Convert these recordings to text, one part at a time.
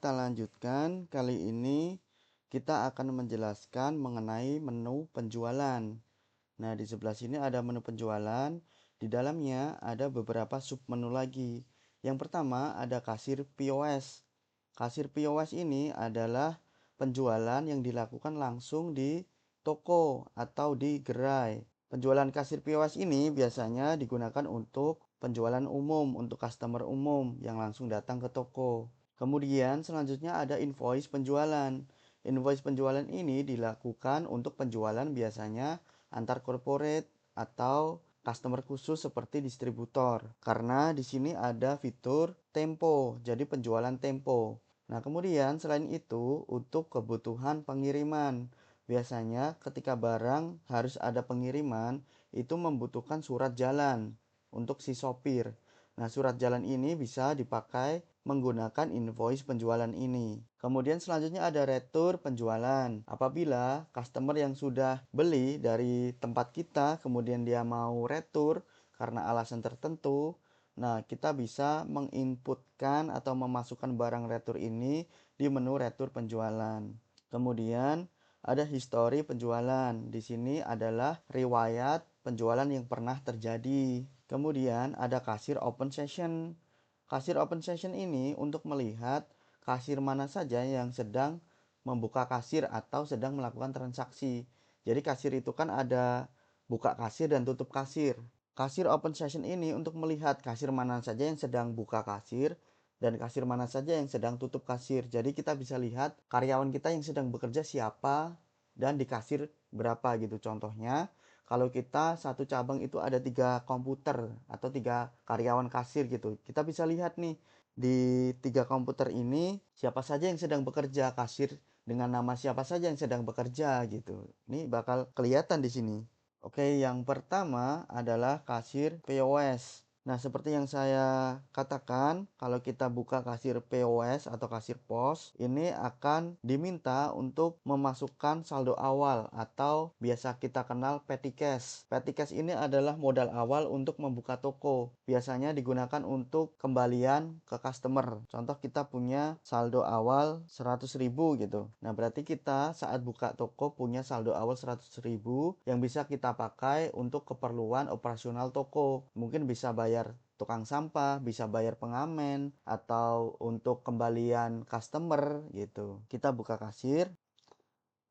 kita lanjutkan. Kali ini kita akan menjelaskan mengenai menu penjualan. Nah, di sebelah sini ada menu penjualan. Di dalamnya ada beberapa sub menu lagi. Yang pertama ada kasir POS. Kasir POS ini adalah penjualan yang dilakukan langsung di toko atau di gerai. Penjualan kasir POS ini biasanya digunakan untuk penjualan umum, untuk customer umum yang langsung datang ke toko. Kemudian selanjutnya ada invoice penjualan. Invoice penjualan ini dilakukan untuk penjualan biasanya antar corporate atau customer khusus seperti distributor. Karena di sini ada fitur tempo, jadi penjualan tempo. Nah, kemudian selain itu untuk kebutuhan pengiriman. Biasanya ketika barang harus ada pengiriman, itu membutuhkan surat jalan untuk si sopir. Nah, surat jalan ini bisa dipakai menggunakan invoice penjualan ini. Kemudian selanjutnya ada retur penjualan. Apabila customer yang sudah beli dari tempat kita, kemudian dia mau retur karena alasan tertentu, nah kita bisa menginputkan atau memasukkan barang retur ini di menu retur penjualan. Kemudian ada history penjualan. Di sini adalah riwayat penjualan yang pernah terjadi. Kemudian ada kasir open session. Kasir open session ini untuk melihat kasir mana saja yang sedang membuka kasir atau sedang melakukan transaksi. Jadi kasir itu kan ada buka kasir dan tutup kasir. Kasir open session ini untuk melihat kasir mana saja yang sedang buka kasir dan kasir mana saja yang sedang tutup kasir. Jadi kita bisa lihat karyawan kita yang sedang bekerja siapa dan di kasir berapa gitu. Contohnya kalau kita satu cabang itu ada 3 komputer atau 3 karyawan kasir gitu. Kita bisa lihat nih di 3 komputer ini siapa saja yang sedang bekerja, kasir dengan nama siapa saja yang sedang bekerja gitu. Ini bakal kelihatan di sini. Oke, yang pertama adalah kasir POS. Nah, seperti yang saya katakan, kalau kita buka kasir POS atau kasir pos, ini akan diminta untuk memasukkan saldo awal atau biasa kita kenal petty cash. Petty cash ini adalah modal awal untuk membuka toko. Biasanya digunakan untuk kembalian ke customer. Contoh kita punya saldo awal 100.000 gitu. Nah, berarti kita saat buka toko punya saldo awal 100.000 yang bisa kita pakai untuk keperluan operasional toko. Mungkin bisa bayar tukang sampah, bisa bayar pengamen, atau untuk kembalian customer gitu. Kita buka kasir.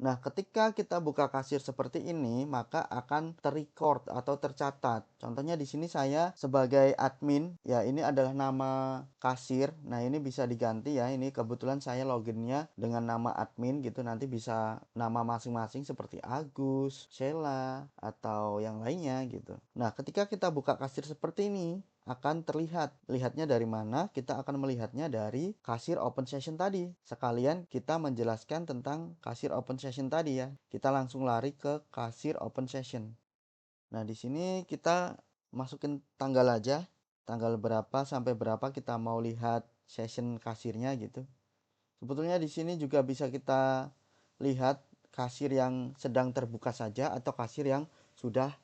Nah, ketika kita buka kasir seperti ini, maka akan terrecord atau tercatat. Contohnya di sini saya sebagai admin, ya ini adalah nama kasir. Nah, ini bisa diganti ya. Ini kebetulan saya loginnya dengan nama admin gitu. Nanti bisa nama masing-masing seperti Agus, Sheila, atau yang lainnya gitu. Nah, ketika kita buka kasir seperti ini, akan terlihat. Lihatnya dari mana? Kita akan melihatnya dari kasir open session tadi. Sekalian kita menjelaskan tentang kasir open session tadi ya. Kita langsung lari ke kasir open session. Nah, di sini kita masukin tanggal aja. Tanggal berapa sampai berapa kita mau lihat session kasirnya gitu. Sebetulnya di sini juga bisa kita lihat kasir yang sedang terbuka saja atau kasir yang sudah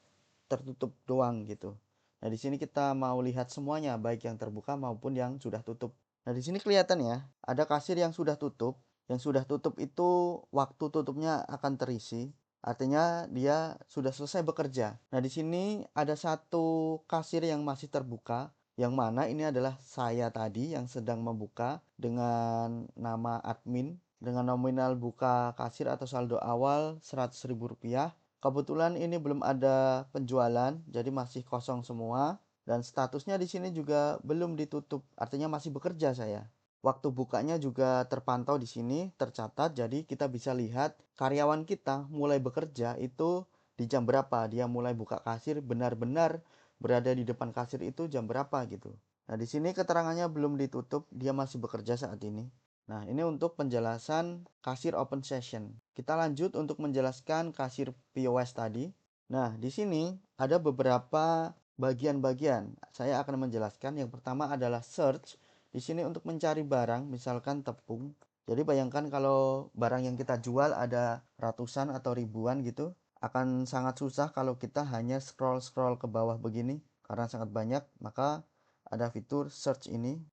tertutup doang gitu. Nah, di sini kita mau lihat semuanya, baik yang terbuka maupun yang sudah tutup. Nah, di sini kelihatan ya, ada kasir yang sudah tutup. Yang sudah tutup itu waktu tutupnya akan terisi. Artinya dia sudah selesai bekerja. Nah, di sini ada satu kasir yang masih terbuka, yang mana ini adalah saya tadi yang sedang membuka dengan nama admin dengan nominal buka kasir atau saldo awal Rp100.000. Kebetulan ini belum ada penjualan, jadi masih kosong semua. Dan statusnya di sini juga belum ditutup, artinya masih bekerja saya. Waktu bukanya juga terpantau di sini, tercatat, jadi kita bisa lihat karyawan kita mulai bekerja itu di jam berapa. Dia mulai buka kasir, benar-benar berada di depan kasir itu jam berapa gitu. Nah, di sini keterangannya belum ditutup, dia masih bekerja saat ini. Nah, ini untuk penjelasan kasir open session. Kita lanjut untuk menjelaskan kasir POS tadi. Nah, di sini ada beberapa bagian-bagian. Saya akan menjelaskan. Yang pertama adalah search. Di sini untuk mencari barang, misalkan tepung. Jadi bayangkan kalau barang yang kita jual ada ratusan atau ribuan gitu, akan sangat susah kalau kita hanya scroll-scroll ke bawah begini karena sangat banyak. Maka ada fitur search ini.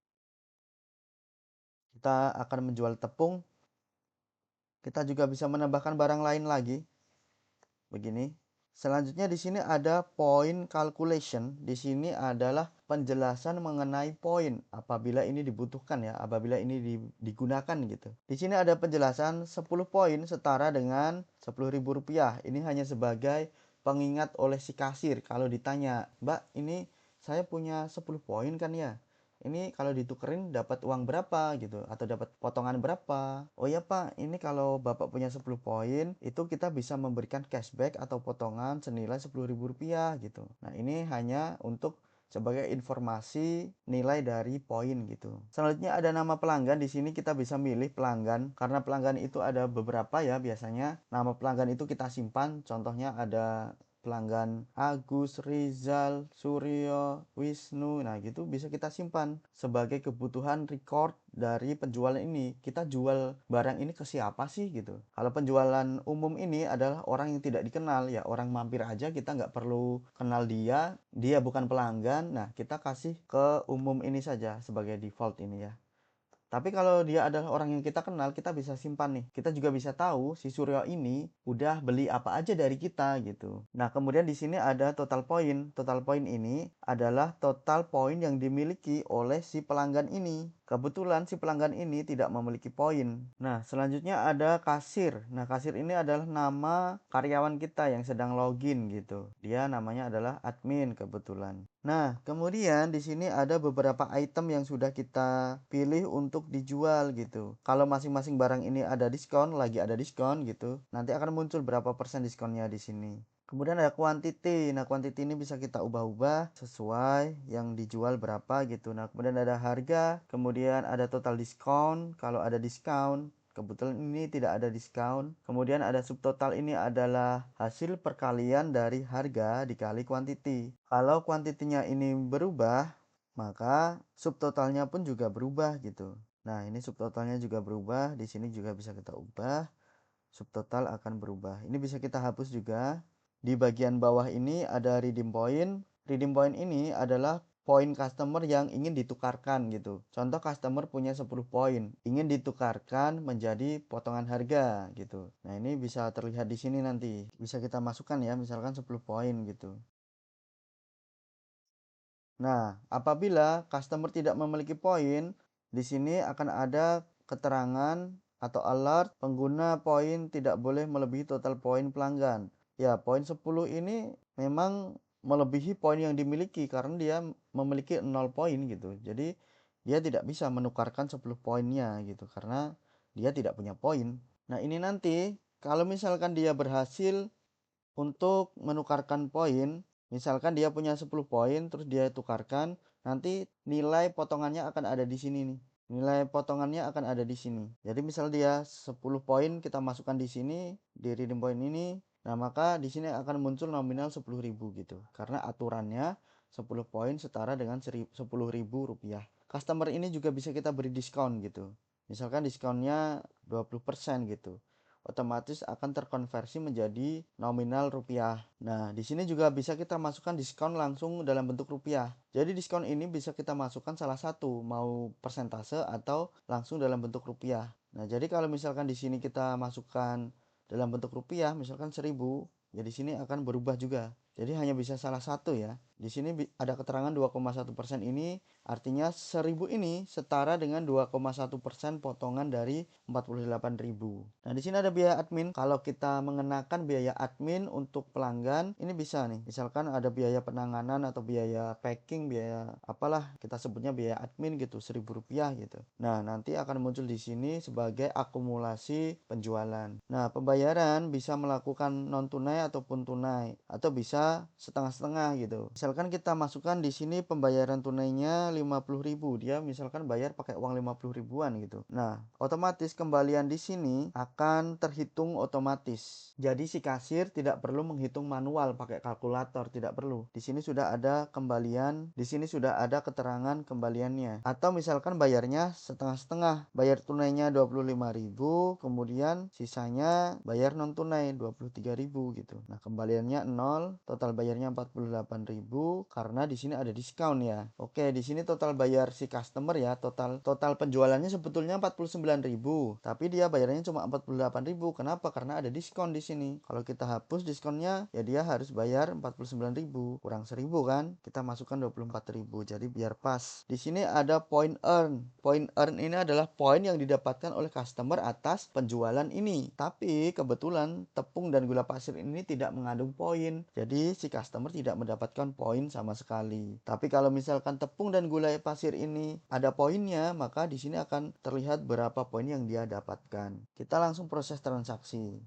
kita akan menjual tepung, kita juga bisa menambahkan barang lain lagi. Begini. Selanjutnya di sini ada point calculation. Di sini adalah penjelasan mengenai poin apabila ini dibutuhkan ya, apabila ini digunakan gitu. Di sini ada penjelasan 10 poin setara dengan Rp10.000. Ini hanya sebagai pengingat oleh si kasir kalau ditanya, "Mbak, ini saya punya 10 poin kan ya? Ini kalau ditukerin dapat uang berapa gitu atau dapat potongan berapa?" "Oh ya Pak, ini kalau Bapak punya 10 poin itu kita bisa memberikan cashback atau potongan senilai Rp10.000 gitu." Nah, ini hanya untuk sebagai informasi nilai dari poin gitu. Selanjutnya ada nama pelanggan. Di sini kita bisa milih pelanggan karena pelanggan itu ada beberapa ya biasanya. Nama pelanggan itu kita simpan. Contohnya ada pelanggan Agus, Rizal, Suryo, Wisnu. Nah, gitu bisa kita simpan sebagai kebutuhan record dari penjualan ini. Kita jual barang ini ke siapa sih gitu. Kalau penjualan umum ini adalah orang yang tidak dikenal ya, orang mampir aja, kita nggak perlu kenal dia, dia bukan pelanggan. Nah, kita kasih ke umum ini saja sebagai default ini ya. Tapi kalau dia adalah orang yang kita kenal, kita bisa simpan nih. Kita juga bisa tahu si Suryo ini udah beli apa aja dari kita gitu. Nah, kemudian di sini ada total point. Total point ini adalah total poin yang dimiliki oleh si pelanggan ini. Kebetulan si pelanggan ini tidak memiliki poin. Nah, selanjutnya ada kasir. Nah, kasir ini adalah nama karyawan kita yang sedang login gitu. Dia namanya adalah admin kebetulan. Nah, kemudian di sini ada beberapa item yang sudah kita pilih untuk dijual gitu. Kalau masing-masing barang ini ada diskon, lagi ada diskon gitu, nanti akan muncul berapa persen diskonnya di sini. Kemudian ada quantity. Nah, quantity ini bisa kita ubah-ubah sesuai yang dijual berapa gitu. Nah, kemudian ada harga, kemudian ada total diskon kalau ada diskon. Kebetulan ini tidak ada diskon. Kemudian ada subtotal, ini adalah hasil perkalian dari harga dikali quantity. Kalau kuantitinya ini berubah, maka subtotalnya pun juga berubah gitu. Nah, ini subtotalnya juga berubah. Di sini juga bisa kita ubah. Subtotal akan berubah. Ini bisa kita hapus juga. Di bagian bawah ini ada redeem point. Redeem point ini adalah poin customer yang ingin ditukarkan gitu. Contoh customer punya 10 poin, ingin ditukarkan menjadi potongan harga gitu. Nah, ini bisa terlihat di sini nanti. Bisa kita masukkan ya, misalkan 10 poin gitu. Nah, apabila customer tidak memiliki poin, di sini akan ada keterangan atau alert pengguna poin tidak boleh melebihi total poin pelanggan. Ya, poin 10 ini memang melebihi poin yang dimiliki karena dia memiliki 0 poin gitu. Jadi, dia tidak bisa menukarkan 10 poinnya gitu karena dia tidak punya poin. Nah, ini nanti kalau misalkan dia berhasil untuk menukarkan poin, misalkan dia punya 10 poin terus dia tukarkan, nanti nilai potongannya akan ada di sini nih. Nilai potongannya akan ada di sini. Jadi misal dia 10 poin kita masukkan di sini, di redeem point ini, nah maka di sini akan muncul nominal 10.000 gitu. Karena aturannya 10 poin setara dengan Rp10.000. Customer ini juga bisa kita beri diskon gitu. Misalkan diskonnya 20% gitu, otomatis akan terkonversi menjadi nominal rupiah. Nah, di sini juga bisa kita masukkan diskon langsung dalam bentuk rupiah. Jadi diskon ini bisa kita masukkan salah satu, mau persentase atau langsung dalam bentuk rupiah. Nah, jadi kalau misalkan di sini kita masukkan dalam bentuk rupiah, misalkan 1.000, ya di sini akan berubah juga. Jadi hanya bisa salah satu ya. Di sini ada keterangan 2,1% ini, artinya 1.000 ini setara dengan 2,1% potongan dari 48.000. Nah, di sini ada biaya admin. Kalau kita mengenakan biaya admin untuk pelanggan, ini bisa nih. Misalkan ada biaya penanganan atau biaya packing, biaya apalah kita sebutnya biaya admin gitu, Rp1.000 gitu. Nah, nanti akan muncul di sini sebagai akumulasi penjualan. Nah, pembayaran bisa melakukan non tunai ataupun tunai atau bisa setengah-setengah gitu. Misalkan kita masukkan di sini pembayaran tunainya 50.000, dia misalkan bayar pakai uang 50 ribuan gitu. Nah, otomatis kembalian di sini akan terhitung otomatis. Jadi si kasir tidak perlu menghitung manual pakai kalkulator, tidak perlu. Di sini sudah ada kembalian, di sini sudah ada keterangan kembaliannya. Atau misalkan bayarnya setengah-setengah, bayar tunainya 25.000, kemudian sisanya bayar non tunai 23.000 gitu. Nah, kembaliannya 0, total bayarnya 48.000, ribu karena di sini ada diskon ya. Oke, di sini total bayar si customer ya, total penjualannya sebetulnya 49.000, tapi dia bayarnya cuma 48.000. Kenapa? Karena ada diskon di sini. Kalau kita hapus diskonnya, ya dia harus bayar 49.000 kurang 1.000 kan. Kita masukkan 24.000. Jadi biar pas. Di sini ada point earn. Point earn ini adalah poin yang didapatkan oleh customer atas penjualan ini. Tapi kebetulan tepung dan gula pasir ini tidak mengandung poin. Jadi si customer tidak mendapatkan poin sama sekali. Tapi kalau misalkan tepung dan gula pasir ini ada poinnya, maka di sini akan terlihat berapa poin yang dia dapatkan. Kita langsung proses transaksi.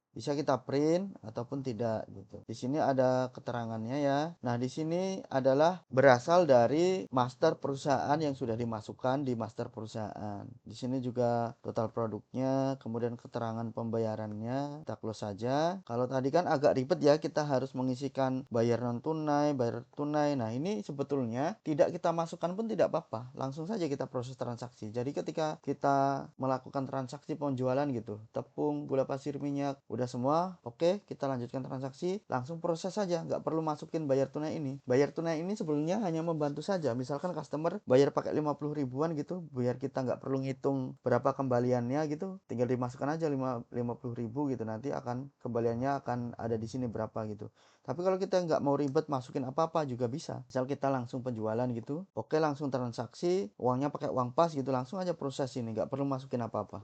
Bisa kita print ataupun tidak gitu. Di sini ada keterangannya ya. Nah, di sini adalah berasal dari master perusahaan yang sudah dimasukkan di master perusahaan. Di sini juga total produknya, kemudian keterangan pembayarannya. Kita close saja. Kalau tadi kan agak ribet ya, kita harus mengisikan bayar non tunai, bayar tunai. Nah, ini sebetulnya tidak kita masukkan pun tidak apa-apa. Langsung saja kita proses transaksi. Jadi ketika kita melakukan transaksi penjualan gitu, tepung, gula pasir, minyak, udah semua oke, kita lanjutkan transaksi, langsung proses saja, nggak perlu masukin bayar tunai ini. Bayar tunai ini sebelumnya hanya membantu saja, misalkan customer bayar pakai 50 ribuan gitu, biar kita nggak perlu ngitung berapa kembaliannya gitu, tinggal dimasukkan aja 50 ribu gitu, nanti akan kembaliannya akan ada di sini berapa gitu. Tapi kalau kita nggak mau ribet masukin apa-apa juga bisa, misal kita langsung penjualan gitu, oke, langsung transaksi, uangnya pakai uang pas gitu, langsung aja proses ini, nggak perlu masukin apa-apa.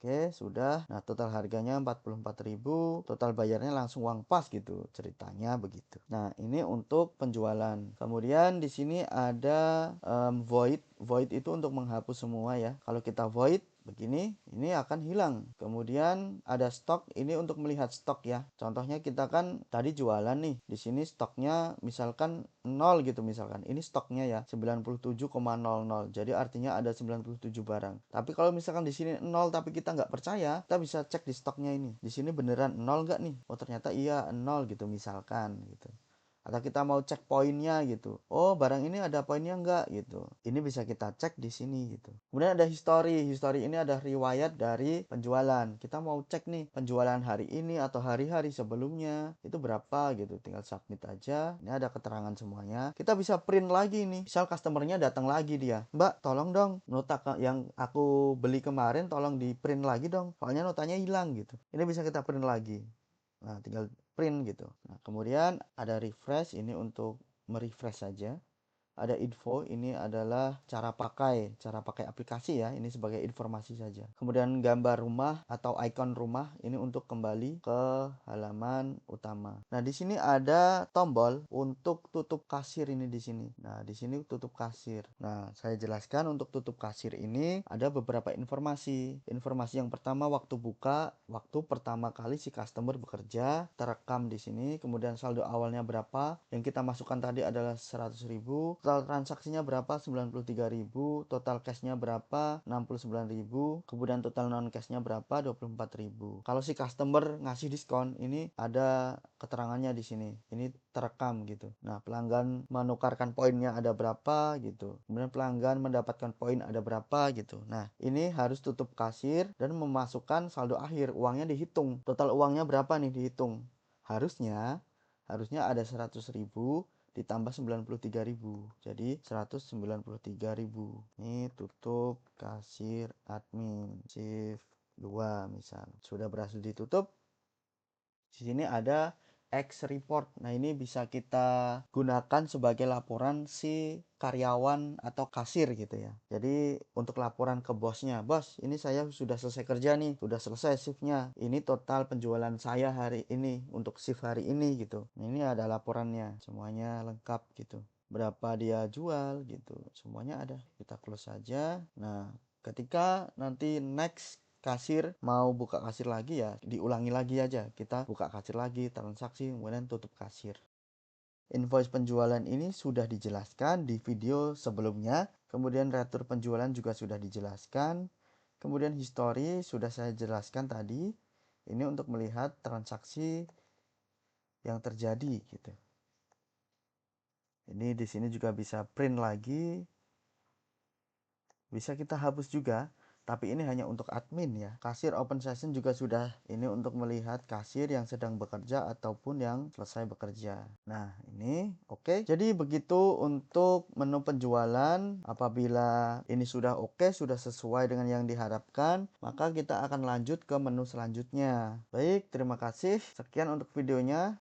Oke, sudah. Nah, total harganya 44.000, total bayarnya langsung uang pas gitu. Ceritanya begitu. Nah, ini untuk penjualan. Kemudian di sini ada void. Void itu untuk menghapus semua ya. Kalau kita void begini, ini akan hilang. Kemudian ada stok, ini untuk melihat stok ya. Contohnya kita kan tadi jualan nih. Di sini stoknya misalkan 0 gitu misalkan. Ini stoknya ya 97,00. Jadi artinya ada 97 barang. Tapi kalau misalkan di sini 0 tapi kita nggak percaya, kita bisa cek di stoknya ini. Di sini beneran 0 nggak nih? Oh, ternyata iya 0 gitu misalkan gitu. Atau kita mau cek poinnya gitu. Oh, barang ini ada poinnya enggak gitu. Ini bisa kita cek di sini gitu. Kemudian ada history. History ini ada riwayat dari penjualan. Kita mau cek nih penjualan hari ini atau hari-hari sebelumnya itu berapa gitu. Tinggal submit aja. Ini ada keterangan semuanya. Kita bisa print lagi nih. Misal customernya datang lagi dia. Mbak, tolong dong nota yang aku beli kemarin tolong di print lagi dong. Soalnya notanya hilang gitu. Ini bisa kita print lagi. Nah, tinggal print gitu. Nah, kemudian ada refresh, ini untuk merefresh saja. Ada info, ini adalah cara pakai aplikasi ya, ini sebagai informasi saja. Kemudian gambar rumah atau icon rumah, ini untuk kembali ke halaman utama. Nah, di sini ada tombol untuk tutup kasir ini di sini. Nah, di sini tutup kasir. Nah, saya jelaskan untuk tutup kasir ini ada beberapa informasi. Informasi yang pertama waktu buka, waktu pertama kali si customer bekerja, terekam di sini. Kemudian saldo awalnya berapa? Yang kita masukkan tadi adalah 100.000. Total transaksinya berapa? 93.000. Total cashnya berapa? 69.000. Kemudian total non cashnya berapa? 24.000. Kalau si customer ngasih diskon, ini ada keterangannya di sini. Ini terekam gitu. Nah, pelanggan menukarkan poinnya ada berapa gitu. Kemudian pelanggan mendapatkan poin ada berapa gitu. Nah, ini harus tutup kasir dan memasukkan saldo akhir. Uangnya dihitung. Total uangnya berapa nih dihitung. Harusnya ada 100.000 ditambah 93.000, jadi 193.000. Ini tutup kasir admin shift 2 misal. Sudah berhasil ditutup. Di sini ada X report. Nah, ini bisa kita gunakan sebagai laporan si karyawan atau kasir gitu ya. Jadi untuk laporan ke bosnya, bos, ini saya sudah selesai kerja nih, sudah selesai shiftnya. Ini total penjualan saya hari ini untuk shift hari ini gitu. Nah, ini ada laporannya, semuanya lengkap gitu. Berapa dia jual gitu, semuanya ada. Kita close saja. Nah, ketika nanti next kasir mau buka kasir lagi ya diulangi lagi aja, kita buka kasir lagi, transaksi, kemudian tutup kasir. Invoice penjualan ini sudah dijelaskan di video sebelumnya, kemudian retur penjualan juga sudah dijelaskan, kemudian history sudah saya jelaskan tadi. Ini untuk melihat transaksi yang terjadi gitu. Ini di sini juga bisa print lagi, bisa kita hapus juga. tapi ini hanya untuk admin ya. Kasir open session juga sudah ini untuk melihat kasir yang sedang bekerja ataupun yang selesai bekerja. Nah, ini oke. Jadi begitu untuk menu penjualan. Apabila ini sudah oke, sudah sesuai dengan yang diharapkan, maka kita akan lanjut ke menu selanjutnya. Baik, terima kasih. Sekian untuk videonya.